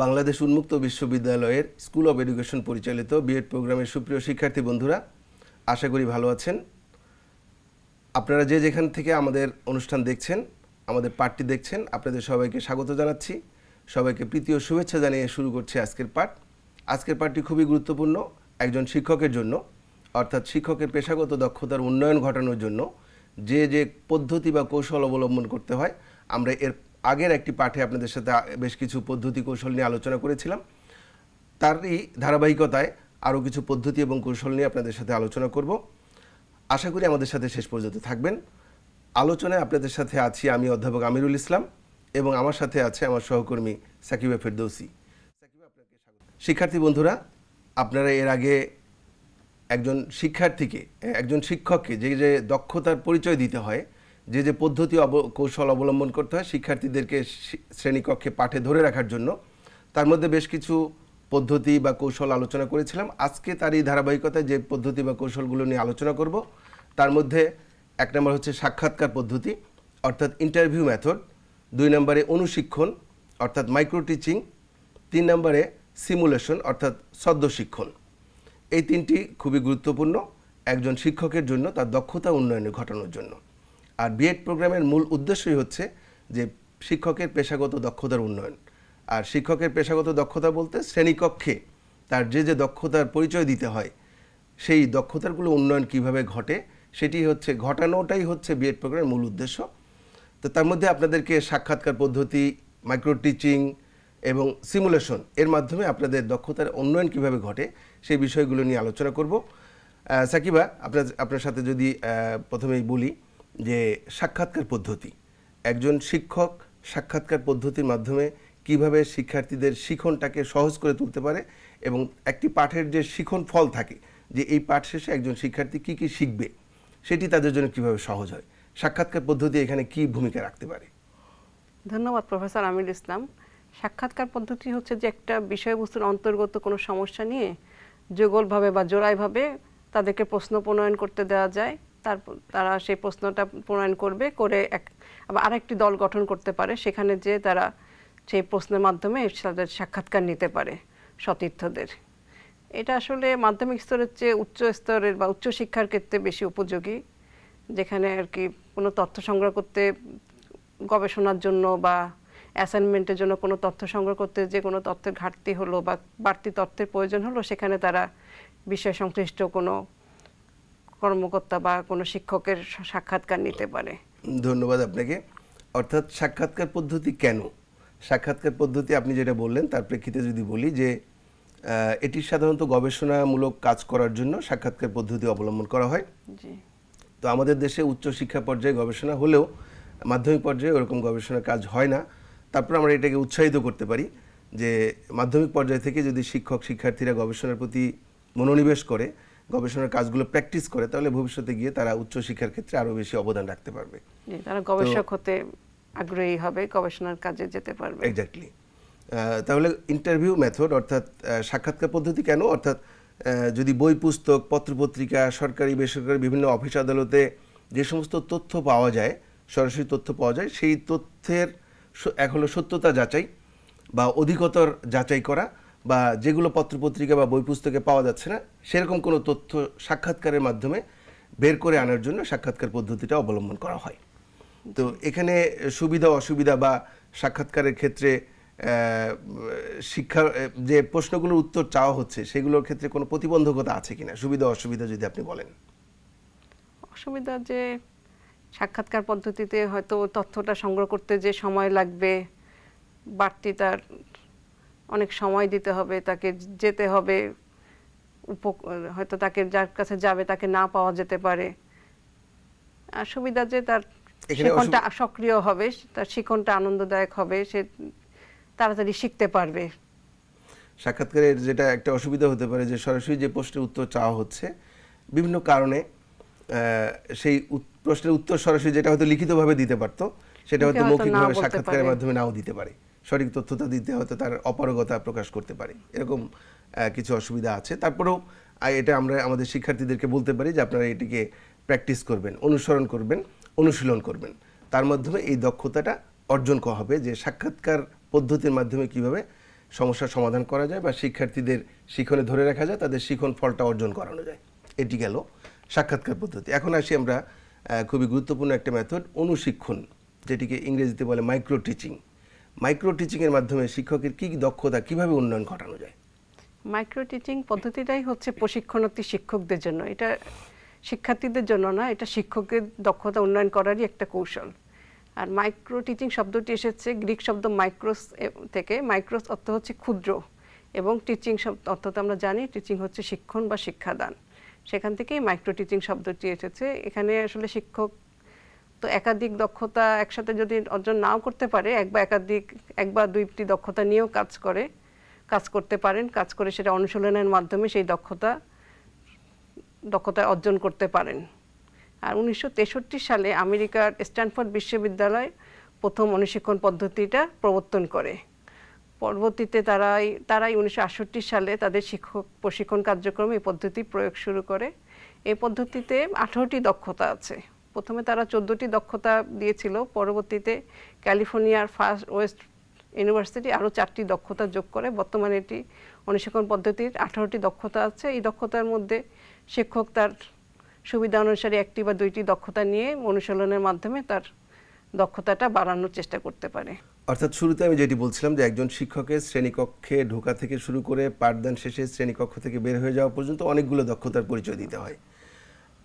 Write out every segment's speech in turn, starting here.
বাংলাদেশ উন্মুক্ত বিশ্ববিদ্যালয়ের school of education পরিচালিত বিএড প্রোগ্রামের সুপ্রিয় শিক্ষার্থী বন্ধুরা, আশা করি ভালো আছেন। আপনারা যে যেখান থেকে আমাদের অনুষ্ঠান দেখছেন, আমাদের পাঠটি দেখছেন, আপনাদের সবাইকে স্বাগত জানাচ্ছি। সবাইকে প্রীতি ও শুভেচ্ছা জানিয়ে শুরু করছি আজকের পাঠ। আজকের পাঠটি খুবই গুরুত্বপূর্ণ একজন শিক্ষকের জন্য, অর্থাৎ শিক্ষকের পেশাগত দক্ষতার উন্নয়ন ঘটানোর জন্য যে যে পদ্ধতি বা কৌশল অবলম্বন করতে হয়। আমরা এর আগের একটি পাঠে আপনাদের সাথে বেশ কিছু পদ্ধতি কৌশল নিয়ে আলোচনা করেছিলাম। তারই ধারাবাহিকতায় আরও কিছু পদ্ধতি এবং কৌশল নিয়ে আপনাদের সাথে আলোচনা করব। আশা করি আমাদের সাথে শেষ পর্যন্ত থাকবেন। আলোচনায় আপনাদের সাথে আছি আমি অধ্যাপক আমিরুল ইসলাম এবং আমার সাথে আছে আমার সহকর্মী সাকিবা ফেরদৌসি। শিক্ষার্থী বন্ধুরা, আপনারা এর আগে একজন শিক্ষককে যে যে দক্ষতার পরিচয় দিতে হয়, যে যে পদ্ধতি কৌশল অবলম্বন করতে হয় শিক্ষার্থীদেরকে শ্রেণীকক্ষে পাঠে ধরে রাখার জন্য, তার মধ্যে বেশ কিছু পদ্ধতি বা কৌশল আলোচনা করেছিলাম। আজকে তারই ধারাবাহিকতায় যে পদ্ধতি বা কৌশলগুলো নিয়ে আলোচনা করব, তার মধ্যে এক নম্বর হচ্ছে সাক্ষাৎকার পদ্ধতি অর্থাৎ ইন্টারভিউ মেথড, 2 নম্বরে অনুশিক্ষণ অর্থাৎ মাইক্রো টিচিং, 3 নম্বরে সিমুলেশন অর্থাৎ সদ্য শিক্ষণ। এই তিনটি খুবই গুরুত্বপূর্ণ একজন শিক্ষকের জন্য তার দক্ষতা উন্নয়নে ঘটানোর জন্য। আর বিএড প্রোগ্রামের মূল উদ্দেশ্যই হচ্ছে যে শিক্ষকের পেশাগত দক্ষতার উন্নয়ন। আর শিক্ষকের পেশাগত দক্ষতা বলতে শ্রেণীকক্ষে তার যে যে দক্ষতার পরিচয় দিতে হয়, সেই দক্ষতাগুলো উন্নয়ন কিভাবে ঘটে ঘটানোটাই হচ্ছে বিএড প্রোগ্রামের মূল উদ্দেশ্য। তো তার মধ্যে আপনাদেরকে সাক্ষাৎকার পদ্ধতি, মাইক্রো টিচিং এবং সিমুলেশন এর মাধ্যমে আপনাদের দক্ষতার উন্নয়ন কিভাবে ঘটে সেই বিষয়গুলো নিয়ে আলোচনা করব। সাকিবা, আপনার সাথে যদি প্রথমেই বলি যে সাক্ষাৎকার পদ্ধতি, একজন শিক্ষক সাক্ষাৎকার পদ্ধতির মাধ্যমে কিভাবে শিক্ষার্থীদের শিখনটাকে সহজ করে তুলতে পারে এবং একটি পাঠের যে শিখন ফল থাকে যে এই পাঠ শেষে একজন শিক্ষার্থী কি কি শিখবে সেটি তাদের জন্য কিভাবে সহজ হয়, সাক্ষাৎকার পদ্ধতি এখানে কি ভূমিকা রাখতে পারে? ধন্যবাদ প্রফেসর আমির ইসলাম। সাক্ষাৎকার পদ্ধতি হচ্ছে যে একটা বিষয়বস্তুর অন্তর্গত কোনো সমস্যা নিয়ে যুগলভাবে বা জোড়াইভাবে তাদেরকে প্রশ্ন প্রণয়ন করতে দেওয়া যায়, তারপর তারা সেই প্রশ্নটা প্রণয়ন করে আবার আরেকটি দল গঠন করতে পারে, সেখানে যে তারা সেই প্রশ্নের মাধ্যমে তাদের সাক্ষাৎকার নিতে পারে সতীর্থদের। এটা আসলে মাধ্যমিক স্তরের চেয়ে উচ্চ স্তরের বা উচ্চ শিক্ষার ক্ষেত্রে বেশি উপযোগী, যেখানে আর কি কোনো তথ্য সংগ্রহ করতে, গবেষণার জন্য বা অ্যাসাইনমেন্টের জন্য কোনো তথ্য সংগ্রহ করতে যে কোনো তথ্যের ঘাটতি হলো বা বাড়তি তথ্যের প্রয়োজন হলো, সেখানে তারা বিষয় সংশ্লিষ্ট কোনো কর্মকর্তা বা কোনো শিক্ষকের সাক্ষাৎকার নিতে পারে। ধন্যবাদ আপনাকে। অর্থাৎ সাক্ষাৎকার পদ্ধতি কেন? সাক্ষাৎকার পদ্ধতি আপনি যেটা বললেন তার প্রেক্ষিতে যদি বলি যে এটি সাধারণত গবেষণামূলক কাজ করার জন্য সাক্ষাৎকার পদ্ধতি অবলম্বন করা হয়। তো আমাদের দেশে উচ্চ শিক্ষা পর্যায়ে গবেষণা হলেও মাধ্যমিক পর্যায়ে ওরকম গবেষণার কাজ হয় না। তারপর আমরা এটাকে উৎসাহিত করতে পারি যে মাধ্যমিক পর্যায় থেকে যদি শিক্ষার্থীরা গবেষণার প্রতি মনোনিবেশ করে, গবেষণার কাজগুলো প্র্যাকটিস করে, তাহলে ভবিষ্যতে গিয়ে তারা উচ্চশিক্ষার ক্ষেত্রে আরও বেশি অবদান রাখতে পারবে, তারা গবেষক হতে আগ্রহী হবে, গবেষণার কাজে যেতে পারবে। এক্স্যাক্টলি। তাহলে ইন্টারভিউ মেথড অর্থাৎ সাক্ষাৎকার পদ্ধতি কেন? অর্থাৎ যদি বই, পুস্তক, পত্রপত্রিকা, সরকারি বেসরকারি বিভিন্ন অফিস আদালতে যে সমস্ত তথ্য পাওয়া যায় সরাসরি তথ্য পাওয়া যায়, সেই তথ্যের এক হলো সত্যতা যাচাই বা অধিকতর যাচাই করা, বা যেগুলো পত্রপত্রিকা বা বই পুস্তকে পাওয়া যাচ্ছে না সেরকম কোনো তথ্য সাক্ষাৎকারের মাধ্যমে বের করে আনার জন্য সাক্ষাৎকার পদ্ধতিটা অবলম্বন করা হয়। তো এখানে সুবিধা অসুবিধা বা সাক্ষাৎকারের ক্ষেত্রে শিক্ষা যে প্রশ্নগুলোর উত্তর চাওয়া হচ্ছে সেগুলোর ক্ষেত্রে কোনো প্রতিবন্ধকতা আছে কিনা, সুবিধা অসুবিধা যদি আপনি বলেন। অসুবিধা যে সাক্ষাৎকার পদ্ধতিতে হয়তো তথ্যটা সংগ্রহ করতে যে সময় লাগবে, বাড়তি তার অনেক সময় দিতে হবে, তাকে যেতে হবে, হয়তো তাকে যার কাছে যাবে তাকে না পাওয়া যেতে পারে। আর সুবিধা যে তার শিক্ষণটা সক্রিয় হবে, তার শিক্ষণটা আনন্দদায়ক হবে, সে তাড়াতাড়ি শিখতে পারবে। সাক্ষাৎকারের যেটা একটা অসুবিধা হতে পারে যে সরাসরি যে প্রশ্নের উত্তর চাওয়া হচ্ছে বিভিন্ন কারণে সেই প্রশ্নের উত্তর সরাসরি যেটা হয়তো লিখিতভাবে দিতে পারতো সেটা হয়তো মৌখিকভাবে সাক্ষাৎকারের মাধ্যমে নাও দিতে পারে, সঠিক তথ্যটা দিতে হয়তো তার অপারগতা প্রকাশ করতে পারে, এরকম কিছু অসুবিধা আছে। তারপরেও এটা আমরা আমাদের শিক্ষার্থীদেরকে বলতে পারি যে আপনারা এটিকে প্র্যাকটিস করবেন, অনুসরণ করবেন, অনুশীলন করবেন, তার মাধ্যমে এই দক্ষতাটা অর্জন করা হবে যে সাক্ষাৎকার পদ্ধতির মাধ্যমে কিভাবে সমস্যার সমাধান করা যায় বা শিক্ষার্থীদের শিক্ষণে ধরে রাখা যায়, তাদের শিখন ফলটা অর্জন করানো যায়। এটি গেল সাক্ষাৎকার পদ্ধতি। এখন আসি আমরা খুবই গুরুত্বপূর্ণ একটা মেথড, অনুশিক্ষণ, যেটিকে ইংরেজিতে বলে মাইক্রো টিচিং। মাইক্রো টিচিংয়ের মাধ্যমে শিক্ষকের কী দক্ষতা কিভাবে উন্নয়ন ঘটানো যায়? মাইক্রো টিচিং পদ্ধতিটাই হচ্ছে প্রশিক্ষণার্থী শিক্ষকদের জন্য, এটা শিক্ষার্থীদের জন্য না, এটা শিক্ষকের দক্ষতা উন্নয়ন করারই একটা কৌশল। আর মাইক্রো টিচিং শব্দটি এসেছে গ্রিক শব্দ মাইক্রোস থেকে। মাইক্রোস অর্থ হচ্ছে ক্ষুদ্র, এবং টিচিং শব্দ অর্থ তো আমরা জানি টিচিং হচ্ছে শিক্ষণ বা শিক্ষাদান, সেখান থেকেই মাইক্রো টিচিং শব্দটি এসেছে। এখানে আসলে শিক্ষক তো একাধিক দক্ষতা একসাথে যদি অর্জন নাও করতে পারে, এক বা দুইটি দক্ষতা নিয়েও কাজ করতে পারেন, কাজ করে সেটা অনুশীলনের মাধ্যমে সেই দক্ষতা অর্জন করতে পারেন। আর 1963 সালে আমেরিকার স্ট্যানফোর্ড বিশ্ববিদ্যালয় প্রথম অনুশিক্ষণ পদ্ধতিটা প্রবর্তন করে। পরবর্তীতে তারাই 1968 সালে তাদের শিক্ষক প্রশিক্ষণ কার্যক্রমে এই পদ্ধতি প্রয়োগ শুরু করে। এই পদ্ধতিতে 18টি দক্ষতা আছে। প্রথমে তারা 14টি দক্ষতা দিয়েছিল, পরবর্তীতে ক্যালিফোর্নিয়ার ওয়েস্ট ইউনিভার্সিটি আরও 4টি দক্ষতা যোগ করে বর্তমানে এটি অনুশিক্ষণ পদ্ধতির 18টি দক্ষতা আছে। এই দক্ষতার মধ্যে শিক্ষক তার সুবিধা অনুসারে 1টি বা 2টি দক্ষতা নিয়ে অনুশীলনের মাধ্যমে তার দক্ষতাটা বাড়ানোর চেষ্টা করতে পারে। অর্থাৎ শুরুতে আমি যেটি বলছিলাম যে একজন শিক্ষকের শ্রেণীকক্ষে ঢোকা থেকে শুরু করে পাঠদান শেষে শ্রেণীকক্ষ থেকে বের হয়ে যাওয়া পর্যন্ত অনেকগুলো দক্ষতার পরিচয় দিতে হয়,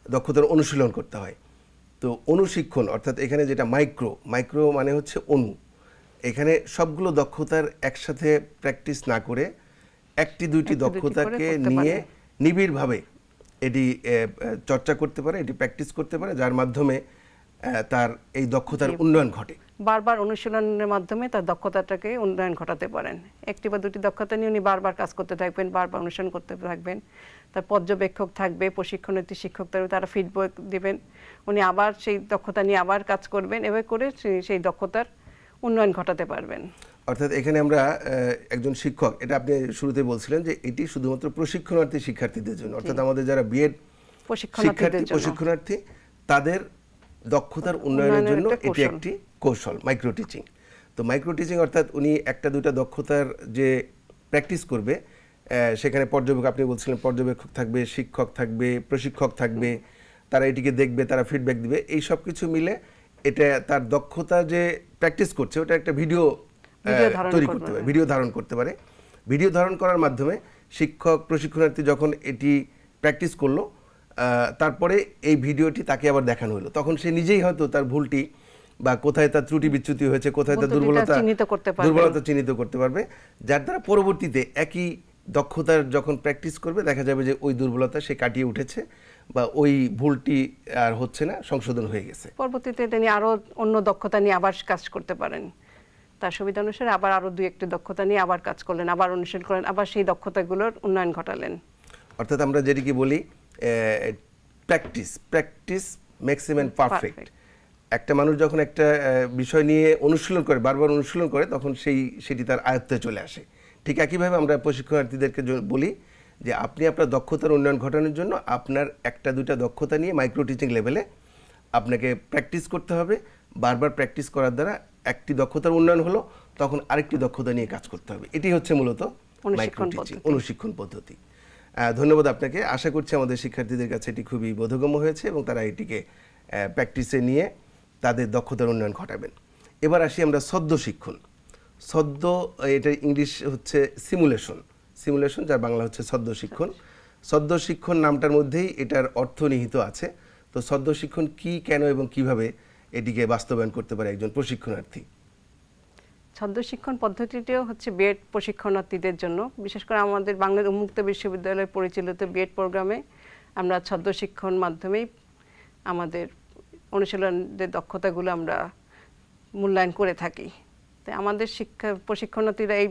দক্ষতার অনুশীলন করতে হয়। তো অনুশিক্ষণ অর্থাৎ এখানে যেটা মাইক্রো মানে হচ্ছে অনু, এখানে সবগুলো দক্ষতার একসাথে প্র্যাকটিস না করে 1টি-2টি দক্ষতাকে নিয়ে নিবিড়ভাবে এটি চর্চা করতে পারে, এটি প্র্যাকটিস করতে পারে, যার মাধ্যমে তার এই দক্ষতার উন্নয়ন ঘটে। বারবার অনুশীলনের মাধ্যমে তার দক্ষতাটাকে উন্নয়ন ঘটাতে পারেন। 1টি বা 2টি দক্ষতা নিয়ে উনি বারবার কাজ করতে থাকবেন, বারবার অনুশীলন করতে থাকবেন। তার পর্যবেক্ষক থাকবে, প্রশিক্ষণার্থী শিক্ষক থাকবে, তারা ফিডব্যাক দিবেন, উনি আবার সেই দক্ষতা নিয়ে আবার কাজ করবেন, এভাবে করে সেই দক্ষতার উন্নয়ন ঘটাতে পারবেন। অর্থাৎ এখানে আমরা একজন শিক্ষক, এটা আপনি শুরুতে বলছিলেন যে এটি শুধুমাত্র প্রশিক্ষণার্থী শিক্ষার্থীদের জন্য, অর্থাৎ আমাদের যারা বিএড প্রশিক্ষণার্থী তাদের দক্ষতার উন্নয়নের জন্য এটি একটি কৌশল, মাইক্রো টিচিং। তো মাইক্রো টিচিং অর্থাৎ উনি 1টা-2টা দক্ষতার যে প্র্যাকটিস করবে, সেখানে আপনি বলছিলেন পর্যবেক্ষক থাকবে, শিক্ষক থাকবে, প্রশিক্ষক থাকবে, তারা এটিকে দেখবে, তারা ফিডব্যাক দিবে, এই সব কিছু মিলে এটা তার দক্ষতা যে প্র্যাকটিস করছে ওটা একটা ভিডিও তৈরি করতে পারে, ভিডিও ধারণ করতে পারে। ভিডিও ধারণ করার মাধ্যমে শিক্ষক প্রশিক্ষণার্থী যখন এটি প্র্যাকটিস করলো, তারপরে এই ভিডিওটি তাকে আবার দেখানো হলো, তখন সে নিজেই হয়তো তার ভুলটি বা কোথায় তার ত্রুটি বিচ্যুতি হয়েছে, কোথায় তার দুর্বলতা চিহ্নিত করতে পারবে, যার দ্বারা পরবর্তীতে একই দক্ষতার যখন প্র্যাকটিস করবে দেখা যাবে যে ওই দুর্বলতা সে কাটিয়ে উঠেছে বা ওই ভুলটি আর হচ্ছে না, সংশোধন হয়ে গেছে। পরবর্তীতে তিনি আরো অন্য দক্ষতা নিয়ে আবার কাজ করতে পারেন, তার সুবিধা অনুসারে আরো 2-1টি দক্ষতা নিয়ে আবার কাজ করলেন, আবার অনুশীলন করলেন, আবার সেই দক্ষতাগুলোর উন্নয়ন ঘটালেন। অর্থাৎ আমরা যেটিকে বলি প্র্যাকটিস ম্যাক্সিমাম পারফেক্ট। একটা মানুষ যখন একটা বিষয় নিয়ে অনুশীলন করে, বারবার অনুশীলন করে, তখন সেটি তার আয়ত্তে চলে আসে। ঠিক একইভাবে আমরা প্রশিক্ষণার্থীদেরকে বলি যে আপনি আপনার দক্ষতার উন্নয়ন ঘটানোর জন্য আপনার 1টা-2টা দক্ষতা নিয়ে মাইক্রো টিচিং লেভেলে আপনাকে প্র্যাকটিস করতে হবে, বারবার প্র্যাকটিস করার দ্বারা একটি দক্ষতার উন্নয়ন হলো, তখন আরেকটি দক্ষতা নিয়ে কাজ করতে হবে। এটি হচ্ছে মূলত মাইক্রো টিচিং, অনুশিক্ষণ পদ্ধতি। ধন্যবাদ আপনাকে। আশা করছি আমাদের শিক্ষার্থীদের কাছে এটি খুবই বোধগম্য হয়েছে এবং তারা এটিকে প্র্যাকটিসে নিয়ে তাদের দক্ষতার উন্নয়ন ঘটাবেন। এবার আসি আমরা সদ্য শিক্ষণ। সদ্য, এটা ইংলিশ হচ্ছে সিমুলেশন, সিমুলেশন যার বাংলা হচ্ছে সদ্য শিক্ষণ। সদ্য শিক্ষণ নামটার মধ্যেই এটার অর্থ নিহিত আছে। তো সদ্য শিক্ষণ কি, কেন এবং কিভাবে এটিকে বাস্তবায়ন করতে পারে একজন প্রশিক্ষণার্থী? ছদ্ম শিক্ষণ পদ্ধতিটিও হচ্ছে বিএড প্রশিক্ষণার্থীদের জন্য, বিশেষ করে আমাদের বাংলাদেশ উন্মুক্ত বিশ্ববিদ্যালয় পরিচালিত বিএড প্রোগ্রামে আমরা ছদ্ম শিক্ষণ মাধ্যমেই আমাদের অনুশীলনদের দক্ষতাগুলো আমরা মূল্যায়ন করে থাকি। তাই আমাদের প্রশিক্ষণার্থীরা এই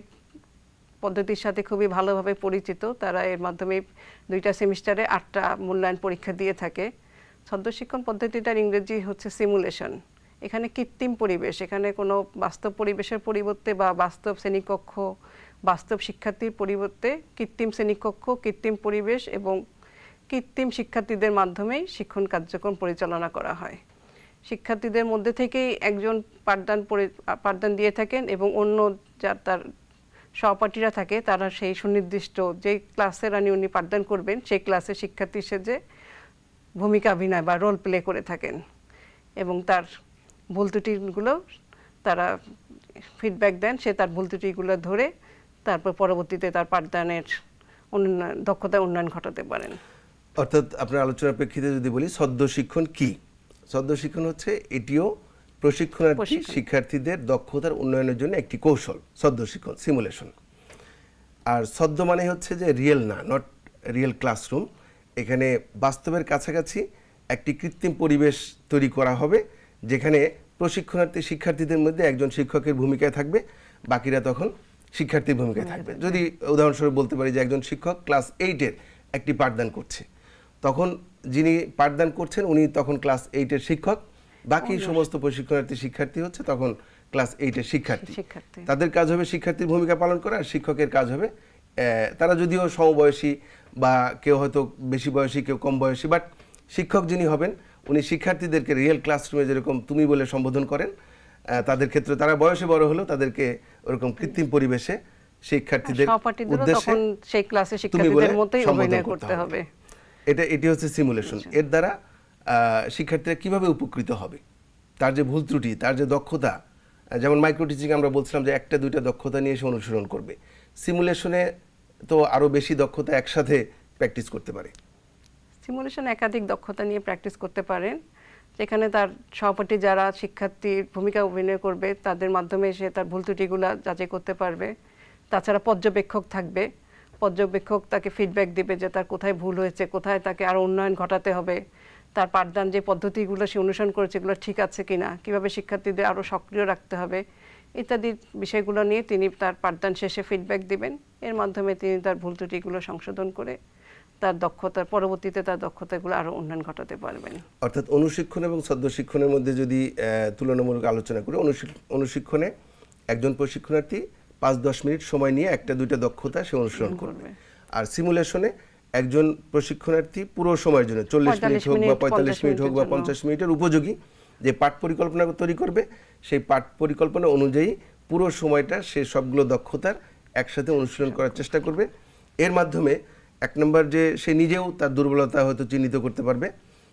পদ্ধতির সাথে খুবই ভালোভাবে পরিচিত। তারা এর মাধ্যমে 2টা সেমিস্টারে 8টা মূল্যায়ন পরীক্ষা দিয়ে থাকে। ছদ্ম শিক্ষণ পদ্ধতিটার ইংরেজি হচ্ছে সিমুলেশন। এখানে কৃত্রিম পরিবেশ, এখানে কোনো বাস্তব পরিবেশের পরিবর্তে বা বাস্তব শ্রেণীকক্ষ, বাস্তব শিক্ষার্থীর পরিবর্তে কৃত্রিম শ্রেণীকক্ষ, কৃত্রিম পরিবেশ এবং কৃত্রিম শিক্ষার্থীদের মাধ্যমেই শিক্ষণ কার্যক্রম পরিচালনা করা হয়। শিক্ষার্থীদের মধ্যে থেকেই একজন পাঠদান দিয়ে থাকেন এবং অন্য যার তার সহপাঠীরা থাকে তারা সেই সুনির্দিষ্ট যে ক্লাসের উনি পাঠদান করবেন সেই ক্লাসে শিক্ষার্থী সেজে ভূমিকা অভিনয় বা রোল প্লে করে থাকেন এবং তার ভুল ত্রুটিগুলো তারা ফিডব্যাক দেন। সে তার ভুল ত্রুটিগুলো ধরে তারপর পরবর্তীতে তার পাঠদানের দক্ষতা উন্নয়ন ঘটাতে পারেন। অর্থাৎ আপনার আলোচনার প্রেক্ষিতে যদি বলি সদ্য শিক্ষণ কি, সদ্য শিক্ষণ হচ্ছে এটিও প্রশিক্ষণার্থী শিক্ষার্থীদের দক্ষতার উন্নয়নের জন্য একটি কৌশল, সদ্য শিক্ষণ, সিমুলেশন। আর সদ্য মানে হচ্ছে যে রিয়েল না, নট রিয়েল ক্লাসরুম। এখানে বাস্তবের কাছাকাছি একটি কৃত্রিম পরিবেশ তৈরি করা হবে যেখানে প্রশিক্ষণার্থী শিক্ষার্থীদের মধ্যে একজন শিক্ষকের ভূমিকায় থাকবে, বাকিরা তখন শিক্ষার্থীর ভূমিকায় থাকবে। যদি উদাহরণস্বরূপ বলতে পারি যে একজন শিক্ষক ক্লাস 8-এর একটি পাঠদান করছে, তখন যিনি পাঠদান করছেন উনি তখন ক্লাস 8-এর শিক্ষক, বাকি সমস্ত প্রশিক্ষণার্থী শিক্ষার্থী হচ্ছে তখন ক্লাস 8-এর শিক্ষার্থী। তাদের কাজ হবে শিক্ষার্থীর ভূমিকা পালন করা, আর শিক্ষকের কাজ হবে তারা যদিও সমবয়সী বা কেউ হয়তো বেশি বয়সী, কেউ কম বয়সী, বাট শিক্ষক যিনি হবেন উনি শিক্ষার্থীদেরকে রিয়েল ক্লাসরুমে যেরকম তুমি বলে সম্বোধন করেন, তাদের ক্ষেত্রে তারা বয়সে বড় হলেও তাদেরকে ওরকম কৃত্রিম পরিবেশে শিক্ষার্থীদের উদ্দেশ্যে সেই ক্লাসে শিক্ষার্থীদের মতোই অভিনয় করতে হবে। এটি হচ্ছে সিমুলেশন। এর দ্বারা শিক্ষার্থীরা কিভাবে উপকৃত হবে, তার যে ভুল ত্রুটি, তার যে দক্ষতা, যেমন মাইক্রো টিচিং আমরা বলছিলাম যে 1টা 2টা দক্ষতা নিয়ে এসে অনুসরণ করবে, সিমুলেশনে তো আরও বেশি দক্ষতা একসাথে প্র্যাকটিস করতে পারে। সিমুলেশন একাধিক দক্ষতা নিয়ে প্র্যাকটিস করতে পারেন, যেখানে তার সহপাঠী যারা শিক্ষার্থীর ভূমিকা অভিনয় করবে তাদের মাধ্যমে সে তার ভুল ত্রুটিগুলো যাচাই করতে পারবে। তাছাড়া পর্যবেক্ষক থাকবে, পর্যবেক্ষক তাকে ফিডব্যাক দিবে যে তার কোথায় ভুল হয়েছে, কোথায় তাকে আরও উন্নয়ন ঘটাতে হবে, তার পাঠদান যে পদ্ধতিগুলো সে অনুসরণ করেছে এগুলো ঠিক আছে কিনা, কিভাবে শিক্ষার্থীদের আরও সক্রিয় রাখতে হবে ইত্যাদি বিষয়গুলো নিয়ে তিনি তার পাঠদান শেষে ফিডব্যাক দিবেন। এর মাধ্যমে তিনি তার ভুল ত্রুটিগুলো সংশোধন করে তার দক্ষতার পরবর্তীতে তার দক্ষতাগুলো আরও উন্নয়ন ঘটাতে পারবেন। অর্থাৎ অনুশিক্ষণ এবং সদ্য শিক্ষণের মধ্যে যদি তুলনামূলক আলোচনা করি, অনুশিক্ষণে একজন প্রশিক্ষণার্থী 5-10 মিনিট সময় নিয়ে 1টা 2টা দক্ষতা সে অনুসরণ করবে, আর সিমুলেশনে একজন প্রশিক্ষণার্থী পুরো সময়ের জন্য 40 মিনিট হোক বা 45 মিনিট হোক বা 50 মিনিটের উপযোগী যে পাঠ পরিকল্পনা তৈরি করবে, সেই পাঠ পরিকল্পনা অনুযায়ী পুরো সময়টা সে সবগুলো দক্ষতার একসাথে অনুশীলন করার চেষ্টা করবে। এর মাধ্যমে 1 নম্বর যে সে নিজেও তার দুর্বলতা হয়তো চিহ্নিত করতে পারবে,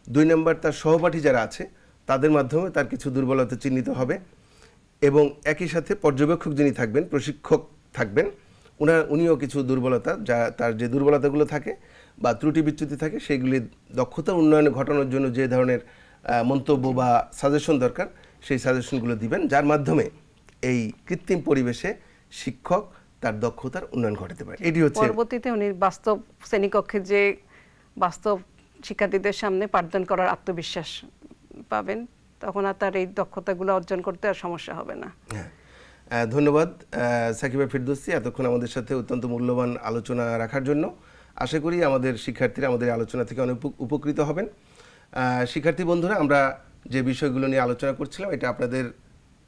2 নম্বর তার সহপাঠী যারা আছে তাদের মাধ্যমে তার কিছু দুর্বলতা চিহ্নিত হবে, এবং একই সাথে পর্যবেক্ষক যিনি থাকবেন, প্রশিক্ষক থাকবেন, উনিও কিছু দুর্বলতা, যা তার যে দুর্বলতাগুলো থাকে বা ত্রুটি বিচ্যুতি থাকে সেগুলি দক্ষতা উন্নয়ন ঘটানোর জন্য যে ধরনের মন্তব্য বা সাজেশন দরকার সেই সাজেশনগুলো দিবেন, যার মাধ্যমে এই কৃত্রিম পরিবেশে শিক্ষক তার দক্ষতার উন্নয়ন ঘটাতে পারে। এটি হচ্ছে পরবর্তীতে উনি বাস্তব শ্রেণীকক্ষে যে বাস্তব শিক্ষার্থীদের সামনে পাঠদান করার আত্মবিশ্বাস পাবেন, তখন আর তার এই দক্ষতাগুলো অর্জন করতে আর সমস্যা হবে না। ধন্যবাদ সাকিবা ফেরদৌসী এতক্ষণ আমাদের সাথে অত্যন্ত মূল্যবান আলোচনা রাখার জন্য। আশা করি আমাদের শিক্ষার্থীরা আমাদের আলোচনা থেকে অনেক উপকৃত হবেন। শিক্ষার্থী বন্ধুরা, আমরা যে বিষয়গুলো নিয়ে আলোচনা করছিলাম এটা আপনাদের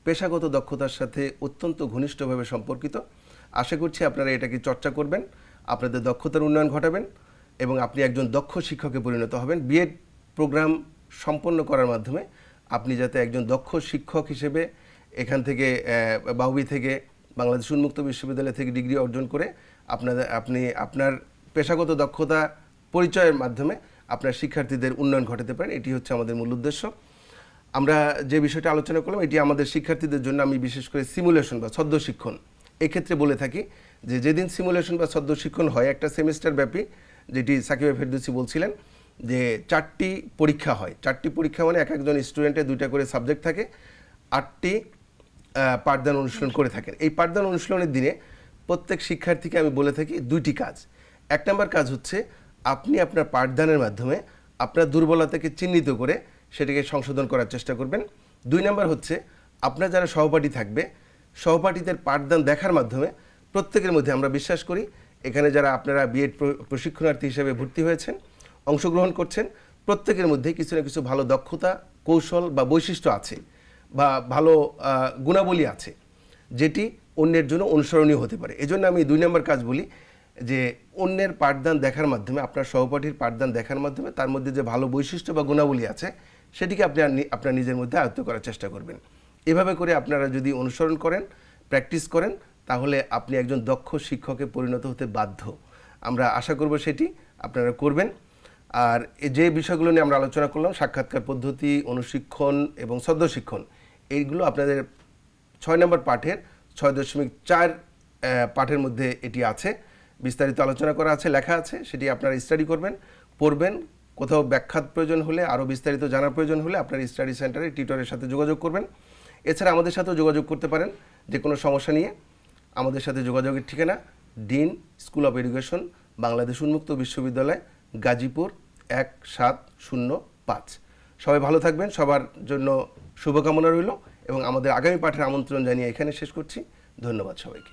পেশাগত দক্ষতার সাথে অত্যন্ত ঘনিষ্ঠভাবে সম্পর্কিত। আশা করছি আপনারা এটাকে চর্চা করবেন, আপনাদের দক্ষতার উন্নয়ন ঘটাবেন এবং আপনি একজন দক্ষ শিক্ষকে পরিণত হবেন। বিএড প্রোগ্রাম সম্পন্ন করার মাধ্যমে আপনি যাতে একজন দক্ষ শিক্ষক হিসেবে এখান থেকে বাউবি থেকে বাংলাদেশ উন্মুক্ত বিশ্ববিদ্যালয় থেকে ডিগ্রি অর্জন করে আপনি আপনার পেশাগত দক্ষতা পরিচয়ের মাধ্যমে আপনার শিক্ষার্থীদের উন্নয়ন ঘটাতে পারেন। এটি হচ্ছে আমাদের মূল উদ্দেশ্য। আমরা যে বিষয়টা আলোচনা করলাম এটি আমাদের শিক্ষার্থীদের জন্য আমি বিশেষ করে সিমুলেশন বা ছদ্ম শিক্ষণ এক্ষেত্রে বলে থাকি যে যেদিন সিমুলেশন বা ছদ্ম শিক্ষণ হয় একটা সেমিস্টার ব্যাপী, যেটি সাকিব ফেরদৌসী বলছিলেন যে 4টি পরীক্ষা হয়। 4টি পরীক্ষা মানে এক একজন স্টুডেন্টের 2টা করে সাবজেক্ট থাকে, 8টি পাঠদান অনুশীলন করে থাকেন। এই পাঠদান অনুশীলনের দিনে প্রত্যেক শিক্ষার্থীকে আমি বলে থাকি 2টি কাজ। 1 নম্বর কাজ হচ্ছে আপনি আপনার পাঠদানের মাধ্যমে আপনার দুর্বলতাকে চিহ্নিত করে সেটাকে সংশোধন করার চেষ্টা করবেন। 2 নম্বর হচ্ছে আপনার যারা সহপাঠী থাকবে সহপাঠীদের পাঠদান দেখার মাধ্যমে প্রত্যেকের মধ্যে আমরা বিশ্বাস করি এখানে যারা আপনারা বিএড প্রশিক্ষণার্থী হিসেবে ভর্তি হয়েছেন অংশগ্রহণ করছেন প্রত্যেকের মধ্যে কিছু না কিছু ভালো দক্ষতা কৌশল বা বৈশিষ্ট্য আছে বা ভালো গুণাবলী আছে যেটি অন্যের জন্য অনুসরণীয় হতে পারে। এজন্য আমি 2 নম্বর কাজ বলি যে অন্যের পাঠদান দেখার মাধ্যমে আপনার সহপাঠীর পাঠদান দেখার মাধ্যমে তার মধ্যে যে ভালো বৈশিষ্ট্য বা গুণাবলী আছে সেটিকে আপনি আপনার নিজের মধ্যে আয়ত্ত করার চেষ্টা করবেন। এভাবে করে আপনারা যদি অনুসরণ করেন প্র্যাকটিস করেন তাহলে আপনি একজন দক্ষ শিক্ষকে পরিণত হতে বাধ্য। আমরা আশা করব সেটি আপনারা করবেন। আর যে বিষয়গুলো নিয়ে আমরা আলোচনা করলাম সাক্ষাৎকার পদ্ধতি অনুশিক্ষণ এবং ছদ্ম শিক্ষণ এইগুলো আপনাদের 6 নম্বর পাঠের 6.4 পাঠের মধ্যে এটি আছে, বিস্তারিত আলোচনা করা আছে, লেখা আছে, সেটি আপনারা স্টাডি করবেন পড়বেন। কোথাও ব্যাখ্যার প্রয়োজন হলে আরও বিস্তারিত জানার প্রয়োজন হলে আপনার স্টাডি সেন্টারে টিউটরের সাথে যোগাযোগ করবেন। এছাড়া আমাদের সাথেও যোগাযোগ করতে পারেন যে কোনো সমস্যা নিয়ে। আমাদের সাথে যোগাযোগের ঠিকানা dean school of education Bangladesh উন্মুক্ত বিশ্ববিদ্যালয় গাজীপুর 1705। সবাই ভালো থাকবেন, সবার জন্য শুভকামনা রইল এবং আমাদের আগামী পাঠের আমন্ত্রণ জানিয়ে এখানে শেষ করছি। ধন্যবাদ সবাইকে।